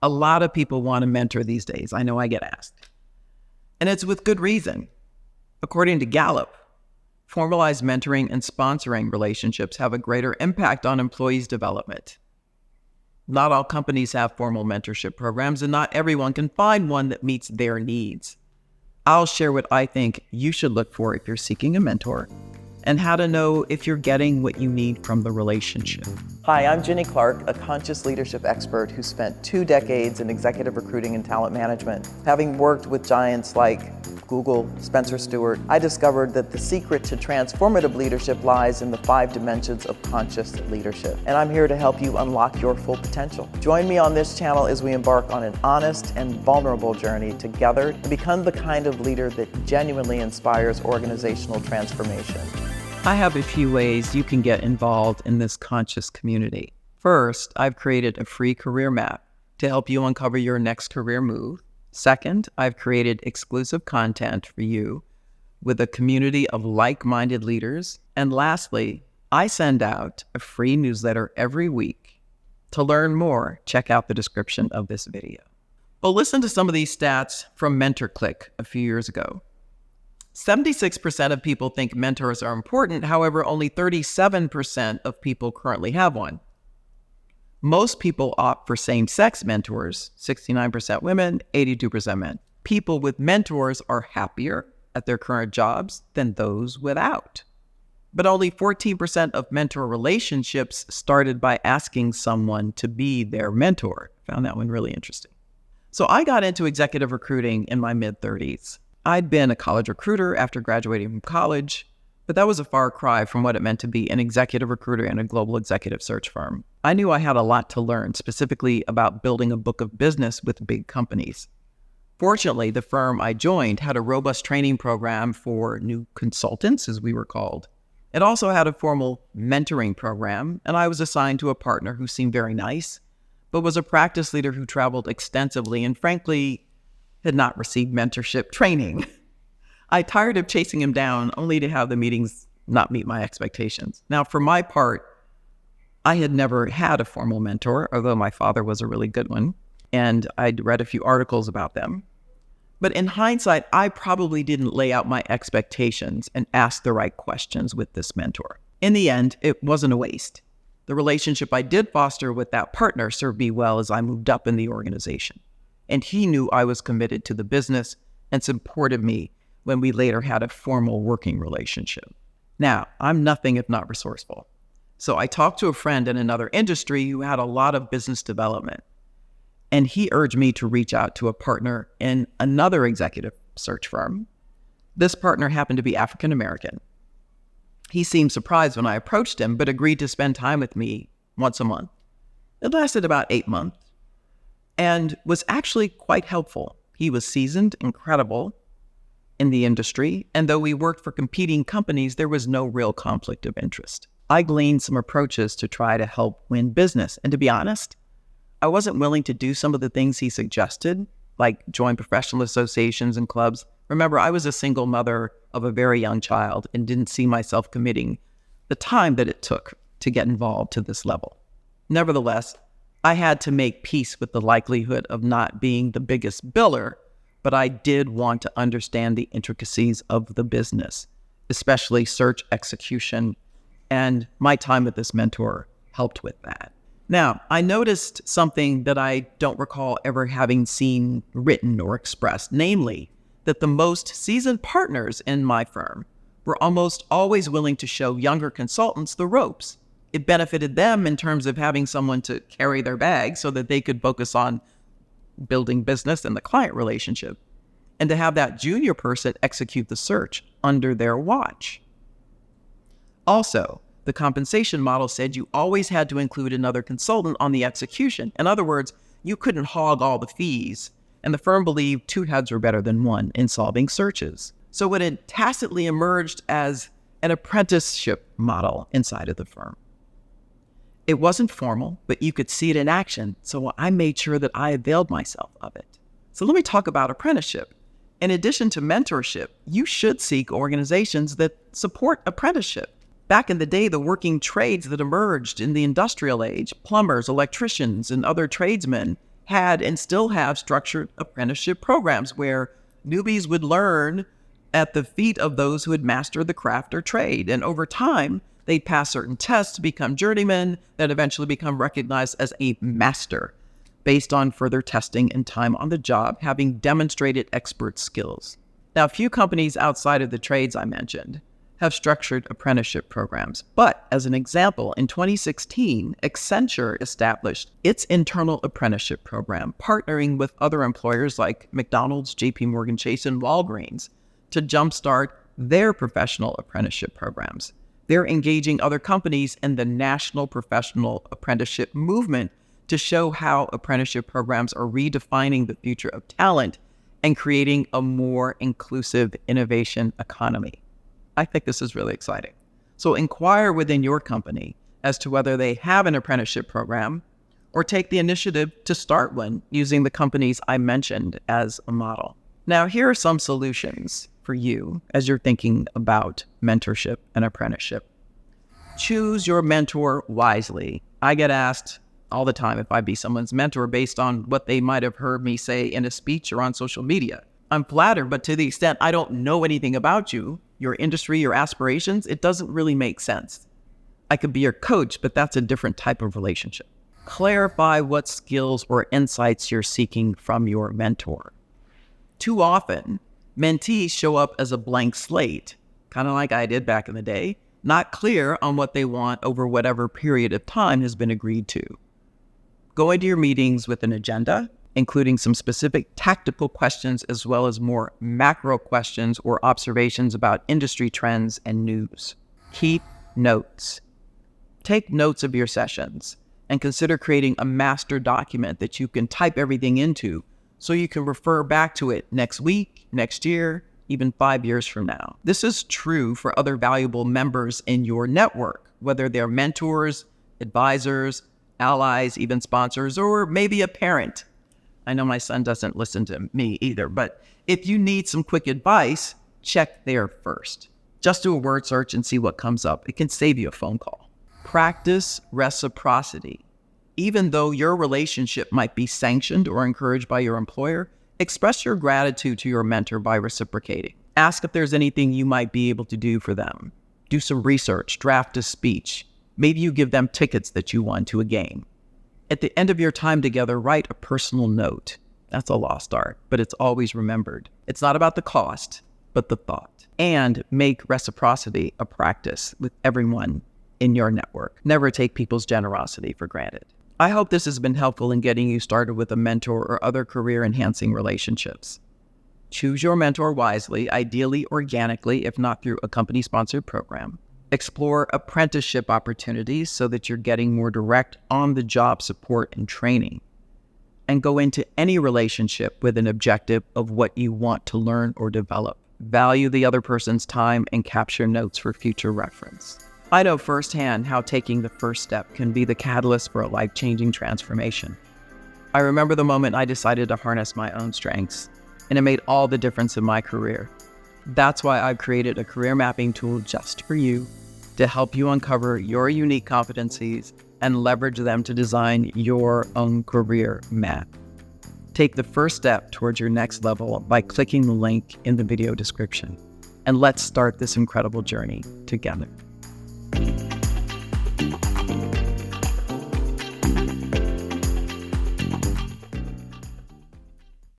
A lot of people want to mentor these days. I know I get asked. And it's with good reason. According to Gallup, formalized mentoring and sponsoring relationships have a greater impact on employees' development. Not all companies have formal mentorship programs, and not everyone can find one that meets their needs. I'll share what I think you should look for if you're seeking a mentor, and how to know if you're getting what you need from the relationship. Hi, I'm Jenny Clark, a conscious leadership expert who spent 2 decades in executive recruiting and talent management. Having worked with giants like Google, Spencer Stuart, I discovered that the secret to transformative leadership lies in the 5 dimensions of conscious leadership. And I'm here to help you unlock your full potential. Join me on this channel as we embark on an honest and vulnerable journey together to become the kind of leader that genuinely inspires organizational transformation. I have a few ways you can get involved in this conscious community. First, I've created a free career map to help you uncover your next career move. Second, I've created exclusive content for you with a community of like-minded leaders. And lastly, I send out a free newsletter every week. To learn more, check out the description of this video. Well, listen to some of these stats from MentorClick a few years ago. 76% of people think mentors are important. However, only 37% of people currently have one. Most people opt for same-sex mentors, 69% women, 82% men. People with mentors are happier at their current jobs than those without. But only 14% of mentor relationships started by asking someone to be their mentor. Found that one really interesting. So I got into executive recruiting in my mid-30s. I'd been a college recruiter after graduating from college, but that was a far cry from what it meant to be an executive recruiter in a global executive search firm. I knew I had a lot to learn, specifically about building a book of business with big companies. Fortunately, the firm I joined had a robust training program for new consultants, as we were called. It also had a formal mentoring program, and I was assigned to a partner who seemed very nice, but was a practice leader who traveled extensively and frankly had not received mentorship training. I tired of chasing him down only to have the meetings not meet my expectations. Now, for my part, I had never had a formal mentor, although my father was a really good one, and I'd read a few articles about them. But in hindsight, I probably didn't lay out my expectations and ask the right questions with this mentor. In the end, it wasn't a waste. The relationship I did foster with that partner served me well as I moved up in the organization. And he knew I was committed to the business and supported me when we later had a formal working relationship. Now, I'm nothing if not resourceful. So I talked to a friend in another industry who had a lot of business development, and he urged me to reach out to a partner in another executive search firm. This partner happened to be African American. He seemed surprised when I approached him, but agreed to spend time with me once a month. It lasted about 8 months. And was actually quite helpful. He was seasoned, incredible in the industry, and though we worked for competing companies, there was no real conflict of interest. I gleaned some approaches to try to help win business, and to be honest, I wasn't willing to do some of the things he suggested, like join professional associations and clubs. Remember, I was a single mother of a very young child and didn't see myself committing the time that it took to get involved to this level. Nevertheless, I had to make peace with the likelihood of not being the biggest biller, but I did want to understand the intricacies of the business, especially search execution, and my time with this mentor helped with that. Now, I noticed something that I don't recall ever having seen written or expressed, namely that the most seasoned partners in my firm were almost always willing to show younger consultants the ropes. It benefited them in terms of having someone to carry their bag so that they could focus on building business and the client relationship, and to have that junior person execute the search under their watch. Also, the compensation model said you always had to include another consultant on the execution. In other words, you couldn't hog all the fees, and the firm believed 2 heads were better than 1 in solving searches. So it had tacitly emerged as an apprenticeship model inside of the firm. It wasn't formal, but you could see it in action, so I made sure that I availed myself of it. So let me talk about apprenticeship. In addition to mentorship, you should seek organizations that support apprenticeship. Back in the day, the working trades that emerged in the industrial age, plumbers, electricians, and other tradesmen, had and still have structured apprenticeship programs where newbies would learn at the feet of those who had mastered the craft or trade. And over time, they'd pass certain tests to become journeymen that eventually become recognized as a master based on further testing and time on the job, having demonstrated expert skills. Now, few companies outside of the trades I mentioned have structured apprenticeship programs. But as an example, in 2016, Accenture established its internal apprenticeship program, partnering with other employers like McDonald's, JP Morgan Chase, and Walgreens to jumpstart their professional apprenticeship programs. They're engaging other companies in the national professional apprenticeship movement to show how apprenticeship programs are redefining the future of talent and creating a more inclusive innovation economy. I think this is really exciting. So inquire within your company as to whether they have an apprenticeship program or take the initiative to start one using the companies I mentioned as a model. Now, here are some solutions for you as you're thinking about mentorship and apprenticeship. Choose your mentor wisely. I get asked all the time if I'd be someone's mentor based on what they might have heard me say in a speech or on social media. I'm flattered, but to the extent I don't know anything about you, your industry, your aspirations, it doesn't really make sense. I could be your coach, but that's a different type of relationship. Clarify what skills or insights you're seeking from your mentor. Too often, mentees show up as a blank slate, kind of like I did back in the day, not clear on what they want over whatever period of time has been agreed to. Go into your meetings with an agenda, including some specific tactical questions as well as more macro questions or observations about industry trends and news. Keep notes. Take notes of your sessions and consider creating a master document that you can type everything into so you can refer back to it next week, next year, even 5 years from now. This is true for other valuable members in your network, whether they're mentors, advisors, allies, even sponsors, or maybe a parent. I know my son doesn't listen to me either, but if you need some quick advice, check there first. Just do a word search and see what comes up. It can save you a phone call. Practice reciprocity. Even though your relationship might be sanctioned or encouraged by your employer, express your gratitude to your mentor by reciprocating. Ask if there's anything you might be able to do for them. Do some research, draft a speech. Maybe you give them tickets that you won to a game. At the end of your time together, write a personal note. That's a lost art, but it's always remembered. It's not about the cost, but the thought. And make reciprocity a practice with everyone in your network. Never take people's generosity for granted. I hope this has been helpful in getting you started with a mentor or other career-enhancing relationships. Choose your mentor wisely, ideally organically, if not through a company-sponsored program. Explore apprenticeship opportunities so that you're getting more direct on-the-job support and training. And go into any relationship with an objective of what you want to learn or develop. Value the other person's time and capture notes for future reference. I know firsthand how taking the first step can be the catalyst for a life-changing transformation. I remember the moment I decided to harness my own strengths, and it made all the difference in my career. That's why I've created a career mapping tool just for you to help you uncover your unique competencies and leverage them to design your own career map. Take the first step towards your next level by clicking the link in the video description. And let's start this incredible journey together.